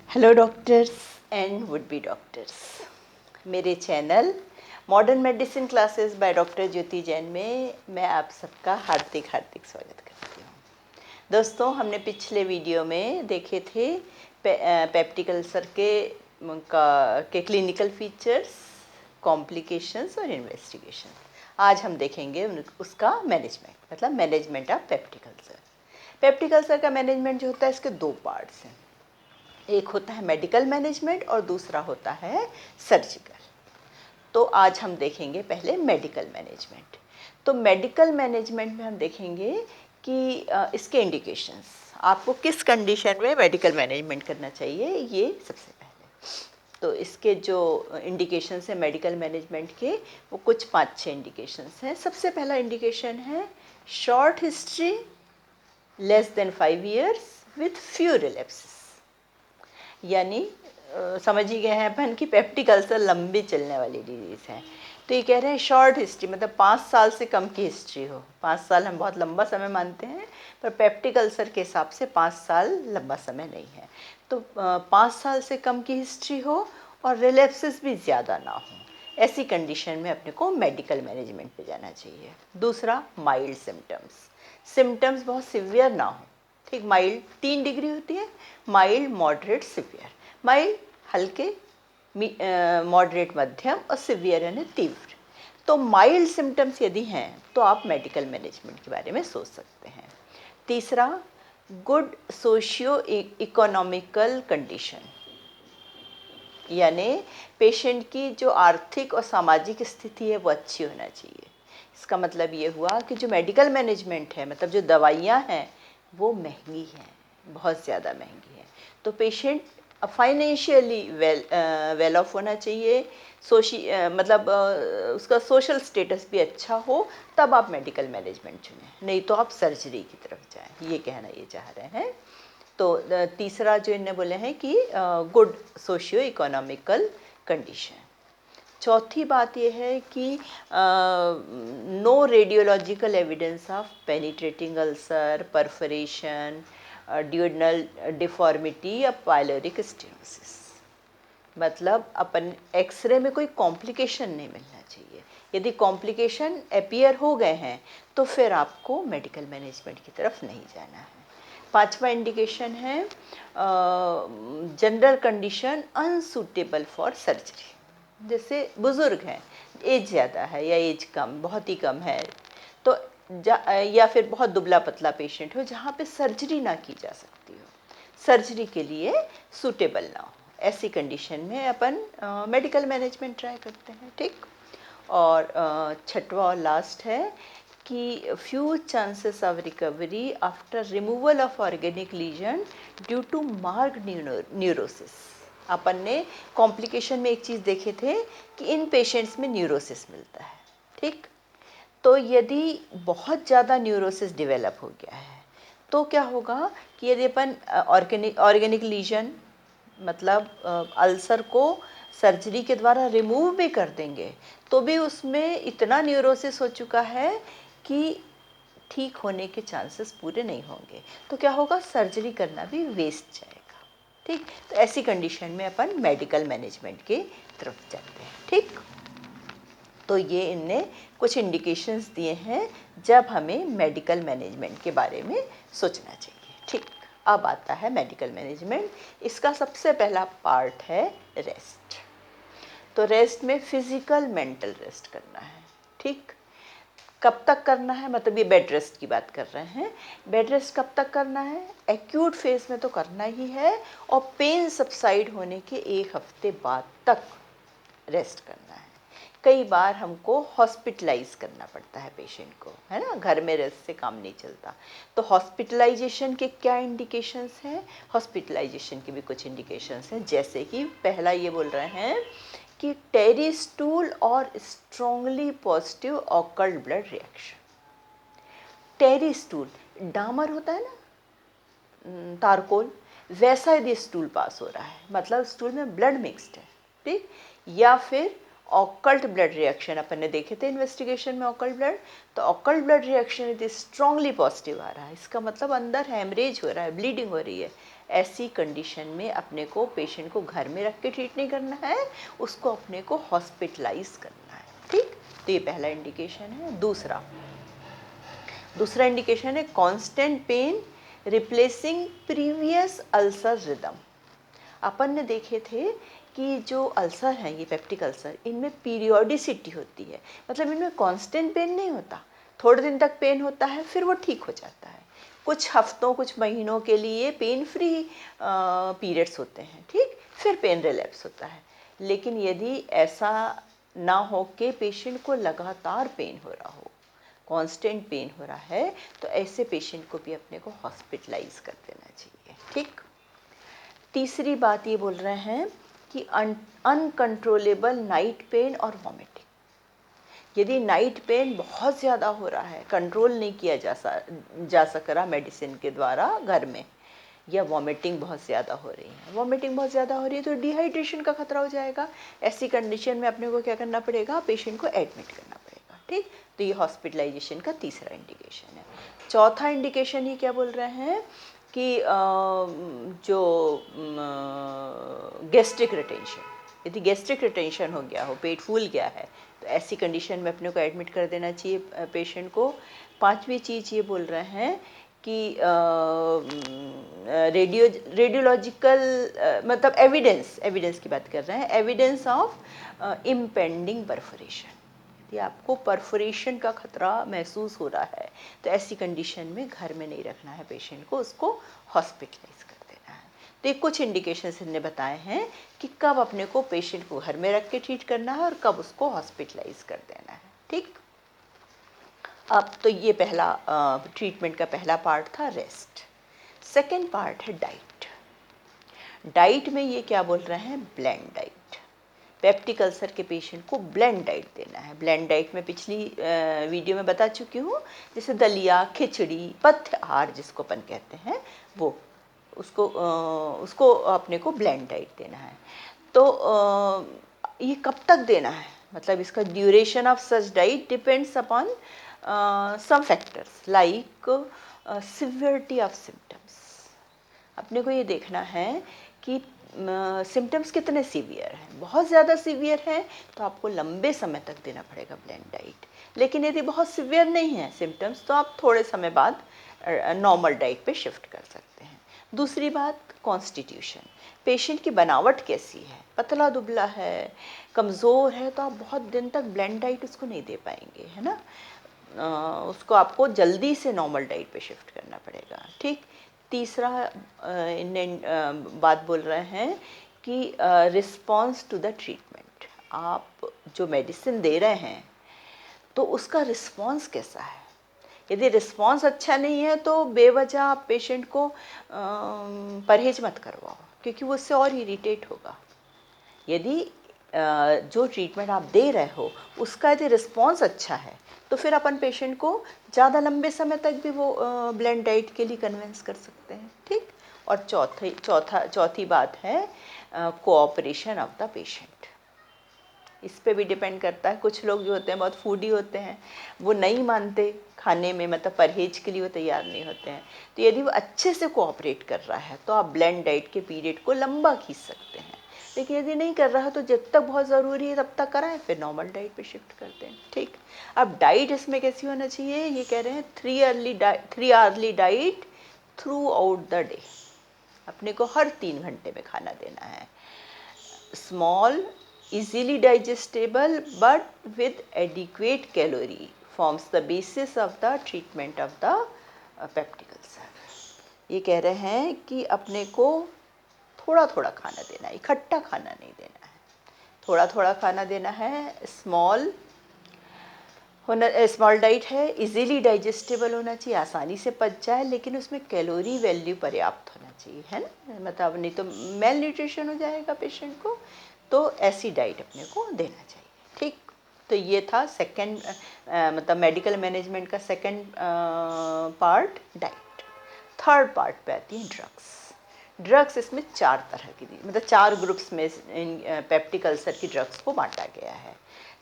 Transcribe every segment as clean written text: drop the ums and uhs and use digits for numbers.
Hello doctors and would be doctors, मेरे channel modern medicine classes by doctor Jyoti Jain में मैं आप सबका हार्दिक स्वागत करती हूँ। दोस्तों, हमने पिछले वीडियो में देखे थे पेप्टिक अल्सर के क्लिनिकल फीचर्स, कॉम्प्लिकेशंस और इन्वेस्टिगेशन। आज हम देखेंगे उसका मैनेजमेंट, मतलब management of peptic ulcer. Peptic ulcer का मैनेजमेंट जो होता है, इसके दो पार्ट्स हैं। एक होता है मेडिकल मैनेजमेंट और दूसरा होता है सर्जिकल। तो आज हम देखेंगे पहले मेडिकल मैनेजमेंट। तो मेडिकल मैनेजमेंट में हम देखेंगे कि इसके इंडिकेशंस, आपको किस कंडीशन में मेडिकल मैनेजमेंट करना चाहिए, ये सबसे पहले। तो इसके जो इंडिकेशंस हैं मेडिकल मैनेजमेंट के, वो कुछ 5-6 इंडिकेशंस हैं। सबसे पहला इंडिकेशन है short history less than 5 years with few relapses. यानी समझ ही गए हैं अपन कि पेप्टिक अल्सर लंबी चलने वाली डिजीज़ है। तो ये कह रहे हैं शॉर्ट हिस्ट्री, मतलब 5 साल से कम की हिस्ट्री हो। 5 साल हम बहुत लंबा समय मानते हैं, पर पेप्टिक अल्सर के हिसाब से 5 साल लंबा समय नहीं है। तो 5 साल से कम की हिस्ट्री हो और रिलेप्सेस भी ज़्यादा ना हो, ऐसी कंडीशन में अपने को मेडिकल मैनेजमेंट पे जाना चाहिए। दूसरा, माइल्ड सिम्टम्स बहुत सिवियर ना हो। ठीक, माइल्ड 3 डिग्री होती है, माइल्ड, मॉडरेट, सिवियर। माइल्ड हल्के, मॉडरेट मध्यम, और सिवियर यानी तीव्र। तो माइल्ड सिम्टम्स यदि हैं तो आप मेडिकल मैनेजमेंट के बारे में सोच सकते हैं। तीसरा, गुड सोशियो इकोनॉमिकल कंडीशन, यानी पेशेंट की जो आर्थिक और सामाजिक स्थिति है वो अच्छी होना चाहिए। इसका मतलब ये हुआ कि जो मेडिकल मैनेजमेंट है, मतलब जो दवाइयाँ हैं, वो महंगी हैं, बहुत ज़्यादा महंगी हैं। तो पेशेंट फाइनेंशियली वेल ऑफ होना चाहिए, मतलब उसका सोशल स्टेटस भी अच्छा हो, तब आप मेडिकल मैनेजमेंट चुनें, नहीं तो आप सर्जरी की तरफ जाएं, ये कहना ये चाह रहे हैं। तो तीसरा जो इन्हें बोले हैं कि गुड सोशियो इकोनॉमिकल कंडीशन। चौथी बात यह है कि no radiological evidence of penetrating ulcer, perforation, duodenal deformity या पाइलोरिक स्टेनोसिस। मतलब अपन एक्सरे में कोई कॉम्प्लिकेशन नहीं मिलना चाहिए। यदि कॉम्प्लिकेशन अपीयर हो गए हैं तो फिर आपको मेडिकल मैनेजमेंट की तरफ नहीं जाना है। पांचवा इंडिकेशन है general condition unsuitable for surgery. जैसे बुज़ुर्ग हैं, एज ज़्यादा है या एज कम, बहुत ही कम है, तो या फिर बहुत दुबला पतला पेशेंट हो जहाँ पे सर्जरी ना की जा सकती हो, सर्जरी के लिए सूटेबल ना हो, ऐसी कंडीशन में अपन मेडिकल मैनेजमेंट ट्राई करते हैं। ठीक, और छठवा और लास्ट है कि few chances of recovery after removal of organic lesion due to marked neurosis. अपन ने कॉम्प्लिकेशन में एक चीज़ देखे थे कि इन पेशेंट्स में न्यूरोसिस मिलता है। ठीक, तो यदि बहुत ज़्यादा न्यूरोसिस डेवलप हो गया है तो क्या होगा कि यदि अपन ऑर्गेनिक लीजन, मतलब अल्सर को सर्जरी के द्वारा रिमूव भी कर देंगे तो भी उसमें इतना न्यूरोसिस हो चुका है कि ठीक होने के चांसेस पूरे नहीं होंगे, तो क्या होगा, सर्जरी करना भी वेस्ट जाएगा। ठीक, तो ऐसी कंडीशन में अपन मेडिकल मैनेजमेंट की तरफ जाते हैं। ठीक, तो ये इनने कुछ इंडिकेशंस दिए हैं जब हमें मेडिकल मैनेजमेंट के बारे में सोचना चाहिए। ठीक, अब आता है मेडिकल मैनेजमेंट। इसका सबसे पहला पार्ट है रेस्ट। तो रेस्ट में फिजिकल मेंटल रेस्ट करना है। ठीक, कब तक करना है, मतलब ये बेड रेस्ट की बात कर रहे हैं। बेड रेस्ट कब तक करना है, एक्यूट फेज में तो करना ही है, और पेन सबसाइड होने के 1 हफ्ते बाद तक रेस्ट करना है। कई बार हमको हॉस्पिटलाइज करना पड़ता है पेशेंट को, है ना, घर में रेस्ट से काम नहीं चलता। तो हॉस्पिटलाइजेशन के क्या इंडिकेशंस हैं, हॉस्पिटलाइजेशन के भी कुछ इंडिकेशंस हैं। जैसे कि पहला ये बोल रहे हैं कि टेरी स्टूल और strongly positive occult blood reaction. Tarry stool, डामर होता है ना, तारकोल, वैसा यदि स्टूल पास हो रहा है, मतलब स्टूल में ब्लड मिक्स्ड है। ठीक, या फिर ऑकल्ट ब्लड रिएक्शन, अपन ने देखे थे इन्वेस्टिगेशन में ऑकल्ट ब्लड, तो ऑकल्ट ब्लड रिएक्शन यदि स्ट्रांगली पॉजिटिव आ रहा है, इसका मतलब अंदर हेमरेज हो रहा है, ब्लीडिंग हो रही है, ऐसी कंडीशन में अपने को पेशेंट को घर में रख के ट्रीट नहीं करना है, उसको अपने को हॉस्पिटलाइज करना है। ठीक, तो ये पहला इंडिकेशन है। दूसरा इंडिकेशन है constant pain replacing previous ulcer rhythm. अपन ने देखे थे कि जो अल्सर हैं, ये पेप्टिक अल्सर, इनमें पीरियोडिसिटी होती है, मतलब इनमें कांस्टेंट पेन नहीं होता, थोड़े दिन तक पेन होता है, फिर वो ठीक हो जाता है। कुछ हफ्तों कुछ महीनों के लिए पेन फ्री पीरियड्स होते हैं, ठीक, फिर पेन रिलैप्स होता है। लेकिन यदि ऐसा ना हो कि पेशेंट को लगातार पेन हो रहा हो, कांस्टेंट पेन हो रहा है, तो ऐसे पेशेंट को भी अपने को हॉस्पिटलाइज कर देना चाहिए। ठीक, तीसरी बात ये बोल रहे हैं कि अनकंट्रोलेबल नाइट पेन और वॉमिटिंग। यदि नाइट पेन बहुत ज़्यादा हो रहा है, कंट्रोल नहीं किया जा सक रहा मेडिसिन के द्वारा घर में, या वॉमिटिंग बहुत ज़्यादा हो रही है, तो डिहाइड्रेशन का खतरा हो जाएगा। ऐसी कंडीशन में अपने को क्या करना पड़ेगा, पेशेंट को एडमिट करना पड़ेगा। ठीक, तो ये हॉस्पिटलाइजेशन का तीसरा इंडिकेशन है। चौथा इंडिकेशन ये क्या बोल रहे हैं कि जो गैस्ट्रिक रिटेंशन, यदि गैस्ट्रिक रिटेंशन हो गया हो, पेट फूल गया है, तो ऐसी कंडीशन में अपने को एडमिट कर देना चाहिए पेशेंट को। पांचवी चीज़ ये बोल रहे हैं कि रेडियोलॉजिकल मतलब एविडेंस की बात कर रहे हैं, एविडेंस ऑफ इम्पेंडिंग परफोरेशन। यदि आपको परफोरेशन का खतरा महसूस हो रहा है, तो ऐसी कंडीशन में घर में नहीं रखना है पेशेंट को, उसको हॉस्पिटलाइज कर देना है। तो ये कुछ इंडिकेशंस हमने बताए हैं कि कब अपने को पेशेंट को घर में रख के ट्रीट करना है और कब उसको हॉस्पिटलाइज कर देना है। ठीक, अब तो ये पहला ट्रीटमेंट का पहला पार्ट था, रेस्ट। सेकेंड पार्ट है डाइट। डाइट में ये क्या बोल रहे हैं, ब्लेंड डाइट। पेप्टिक अल्सर के पेशेंट को ब्लेंड डाइट देना है। ब्लेंड डाइट में पिछली वीडियो में बता चुकी हूँ, जैसे दलिया, खिचड़ी, पथ्य आहार जिसको अपन कहते हैं, वो उसको अपने को ब्लेंड डाइट देना है। तो ये कब तक देना है, मतलब इसका duration of such diet depends upon some factors like severity of symptoms. अपने को ये देखना है कि सिम्टम्स कितने सीवियर हैं। बहुत ज़्यादा सीवियर हैं तो आपको लंबे समय तक देना पड़ेगा ब्लेंड डाइट, लेकिन यदि बहुत सीवियर नहीं है सिम्टम्स, तो आप थोड़े समय बाद नॉर्मल डाइट पे शिफ्ट कर सकते हैं। दूसरी बात, कॉन्स्टिट्यूशन, पेशेंट की बनावट कैसी है, पतला दुबला है, कमज़ोर है, तो आप बहुत दिन तक ब्लेंड डाइट उसको नहीं दे पाएंगे, है ना। उसको आपको जल्दी से नॉर्मल डाइट पे शिफ्ट करना पड़ेगा। ठीक, तीसरा बात बोल रहे हैं कि रिस्पॉन्स टू द ट्रीटमेंट। आप जो मेडिसिन दे रहे हैं तो उसका रिस्पॉन्स कैसा है। यदि रिस्पॉन्स अच्छा नहीं है तो बेवजह आप पेशेंट को परहेज मत करवाओ, क्योंकि वो उससे और इरिटेट होगा। यदि जो ट्रीटमेंट आप दे रहे हो उसका यदि रिस्पॉन्स अच्छा है, तो फिर अपन पेशेंट को ज़्यादा लंबे समय तक भी वो ब्लेंड डाइट के लिए कन्विंस कर सकते हैं। ठीक, और चौथी बात है कोऑपरेशन ऑफ द पेशेंट। इस पे भी डिपेंड करता है। कुछ लोग जो होते हैं बहुत फूडी होते हैं, वो नहीं मानते खाने में, मतलब परहेज के लिए वो तैयार नहीं होते हैं। तो यदि वो अच्छे से कोऑपरेट कर रहा है तो आप ब्लेंड डाइट के पीरियड को लंबा खींच सकते हैं। लेकिन यदि नहीं कर रहा तो जब तक बहुत ज़रूरी है तब तक कराएं, फिर नॉर्मल डाइट पे शिफ्ट करते हैं। ठीक, अब डाइट इसमें कैसी होना चाहिए, ये कह रहे हैं 3 hourly diet through out the day. अपने को हर 3 घंटे में खाना देना है। Small, easily digestible but with adequate calorie forms the basis of the treatment of the peptic ulcer। ये कह रहे हैं कि अपने को थोड़ा थोड़ा खाना देना है, इकट्ठा खाना नहीं देना है, थोड़ा थोड़ा खाना देना है। स्मॉल डाइट है, इजीली डाइजेस्टेबल होना चाहिए, आसानी से पच जाए, लेकिन उसमें कैलोरी वैल्यू पर्याप्त होना चाहिए, है ना, मतलब नहीं तो मेल न्यूट्रिशन हो जाएगा पेशेंट को। तो ऐसी डाइट अपने को देना चाहिए। ठीक, तो ये था सेकंड मतलब मेडिकल मैनेजमेंट का second part, diet. Third part पे आती है ड्रग्स। इसमें 4 तरह की मतलब 4 ग्रुप्स में इन पेप्टिक अल्सर की ड्रग्स को बांटा गया है।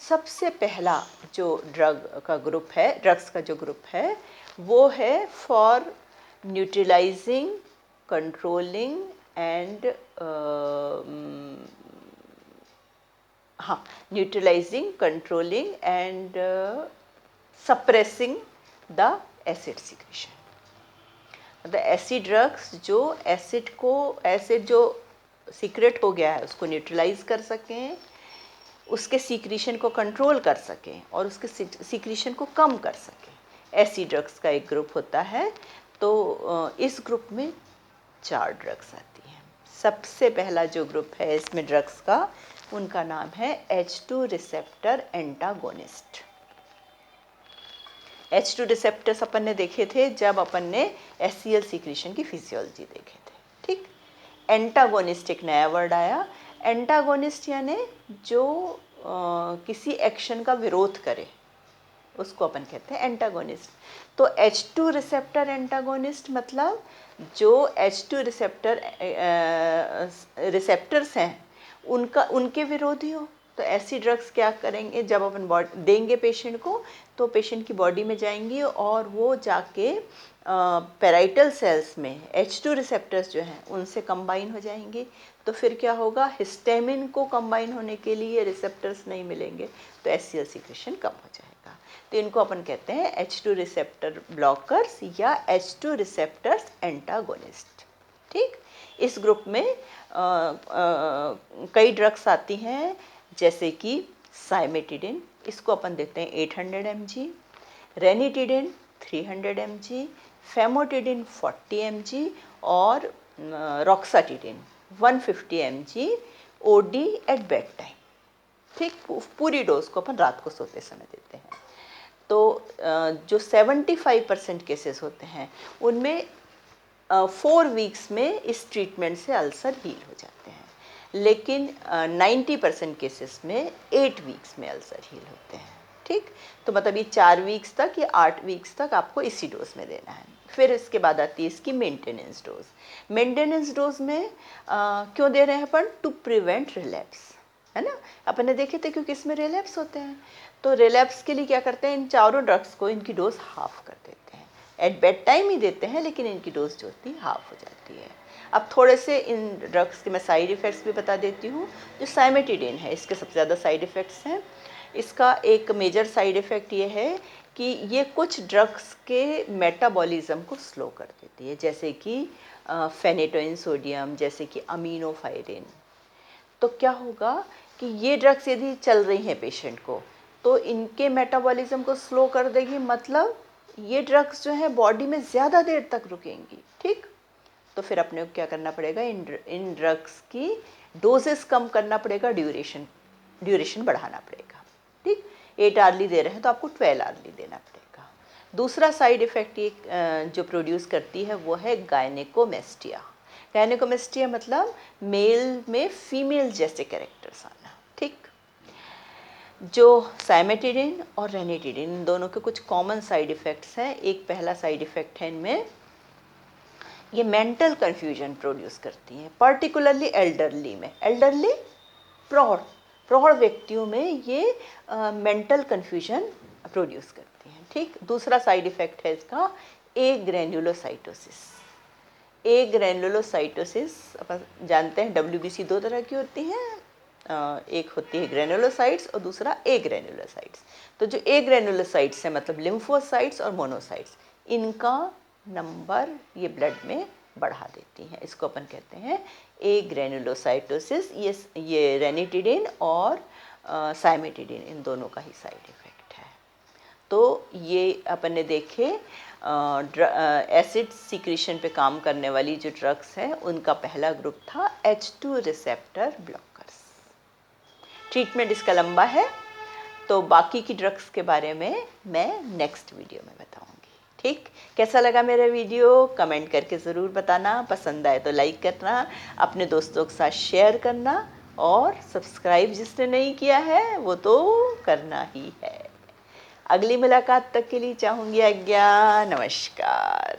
सबसे पहला जो ड्रग्स का जो ग्रुप है वो है फॉर न्यूट्रलाइजिंग कंट्रोलिंग एंड हाँ, neutralising, controlling and suppressing the acid secretion. मतलब ऐसी ड्रग्स जो एसिड जो सीक्रेट हो गया है उसको न्यूट्रलाइज कर सकें, उसके सीक्रीशन को कंट्रोल कर सकें और उसके सीक्रीशन को कम कर सकें, ऐसी ड्रग्स का एक ग्रुप होता है। तो इस ग्रुप में 4 ड्रग्स आती हैं। सबसे पहला जो ग्रुप है इसमें ड्रग्स का, उनका नाम है H2 receptor antagonist. H2 receptors अपन ने देखे थे जब अपन ने HCl सीक्रेशन की फिजियोलॉजी देखे थे, ठीक। एंटागोनिस्ट एक नया वर्ड आया। एंटागोनिस्ट यानी जो किसी एक्शन का विरोध करे, उसको अपन कहते हैं एंटागोनिस्ट। तो H2 रिसेप्टर एंटागोनिस्ट मतलब जो H2 रिसेप्टर्स हैं उनके विरोधी हो। तो ऐसी ड्रग्स क्या करेंगे, जब अपन बॉडी देंगे पेशेंट को, तो पेशेंट की बॉडी में जाएंगी और वो जाके पैराइटल सेल्स में H2 रिसेप्टर्स जो हैं उनसे कंबाइन हो जाएंगी। तो फिर क्या होगा, हिस्टामिन को कंबाइन होने के लिए रिसेप्टर्स नहीं मिलेंगे, तो HCl सीक्रेशन कम हो जाएगा। तो इनको अपन कहते हैं H2 रिसेप्टर ब्लॉकर्स या H2 रिसेप्टर्स एंटागोनिस्ट, ठीक। इस ग्रुप में कई ड्रग्स आती हैं, जैसे कि साइमेटिडिन, इसको अपन देते हैं 800 mg, ranitidine 300 mg, famotidine 40 mg और roxatidine 150 mg OD at bed time, ठीक। पूरी डोज को अपन रात को सोते समय देते हैं। तो जो 75% केसेस होते हैं उनमें 4 वीक्स में इस ट्रीटमेंट से अल्सर हील हो जाते हैं, लेकिन 90% केसेस में 8 वीक्स में अल्सर हील होते हैं, ठीक। तो मतलब ये 4 वीक्स तक या 8 वीक्स तक आपको इसी डोज में देना है। फिर इसके बाद आती है इसकी मेंटेनेंस डोज। मेंटेनेंस डोज में क्यों दे रहे हैं अपन, टू प्रिवेंट रिलैप्स, है ना। अपन ने देखे थे क्योंकि इसमें रिलैप्स होते हैं। तो रिलैप्स के लिए क्या करते हैं, इन चारों ड्रग्स को इनकी डोज हाफ कर देते हैं। एट बेड टाइम ही देते हैं, लेकिन इनकी डोज जो होती है हाफ हो जाती है। अब थोड़े से इन ड्रग्स के मैं साइड इफ़ेक्ट्स भी बता देती हूँ। जो साइमेटिडिन है इसके सबसे ज़्यादा साइड इफ़ेक्ट्स हैं। इसका एक मेजर साइड इफ़ेक्ट ये है कि ये कुछ ड्रग्स के मेटाबॉलिज्म को स्लो कर देती है, जैसे कि फेनेटोइन सोडियम, जैसे कि अमीनोफायरिन। तो क्या होगा कि ये ड्रग्स यदि चल रही हैं पेशेंट को, तो इनके मेटाबॉलिज्म को स्लो कर देगी, मतलब ये ड्रग्स जो है बॉडी में ज़्यादा देर तक रुकेंगी, ठीक। तो फिर अपने को क्या करना पड़ेगा, इन ड्रग्स की डोजेस कम करना पड़ेगा, ड्यूरेशन बढ़ाना पड़ेगा, ठीक। 8 आवर्ली दे रहे हैं तो आपको 12 आवर्ली देना पड़ेगा। दूसरा साइड इफ़ेक्ट ये जो प्रोड्यूस करती है वो है गायनेकोमेस्टिया। गायनेकोमेस्टिया मतलब मेल में फीमेल जैसे कैरेक्टर्स आना, ठीक। जो साइमेटिडिन और रेनिटिडिन, इन दोनों के कुछ कॉमन साइड इफ़ेक्ट्स हैं। एक पहला साइड इफ़ेक्ट है इनमें, ये मेंटल कन्फ्यूजन प्रोड्यूस करती हैं, पर्टिकुलरली एल्डरली में, एल्डरली प्रौढ़ व्यक्तियों में ये मेंटल कन्फ्यूजन प्रोड्यूस करती हैं, ठीक। दूसरा साइड इफ़ेक्ट है इसका ए ग्रैन्युलोसाइटोसिस। ए ग्रैन्युलोसाइटोसिस अपन जानते हैं WBC 2 तरह की होती हैं, एक होती है ग्रैन्युलोसाइट्स और दूसरा ए ग्रैन्युलोसाइट्स। तो जो ए ग्रैन्युलोसाइट्स है मतलब लिम्फोसाइट्स और मोनोसाइट्स, इनका नंबर ये ब्लड में बढ़ा देती हैं, इसको अपन कहते हैं ए ग्रैन्युलोसाइटोसिस। ये रेनिटिडिन और साइमेटिडिन, इन दोनों का ही साइड इफ़ेक्ट है। तो ये अपन ने देखे एसिड सीक्रेशन पे काम करने वाली जो ड्रग्स हैं उनका पहला ग्रुप था H2 रिसेप्टर ब्लॉकर्स। ट्रीटमेंट इसका लंबा है, तो बाकी की ड्रग्स के बारे में मैं नेक्स्ट वीडियो में बताऊंगी, ठीक। कैसा लगा मेरा वीडियो कमेंट करके ज़रूर बताना, पसंद आए तो लाइक करना, अपने दोस्तों के साथ शेयर करना और सब्सक्राइब जिसने नहीं किया है वो तो करना ही है। अगली मुलाकात तक के लिए चाहूँगी आज्ञा, नमस्कार।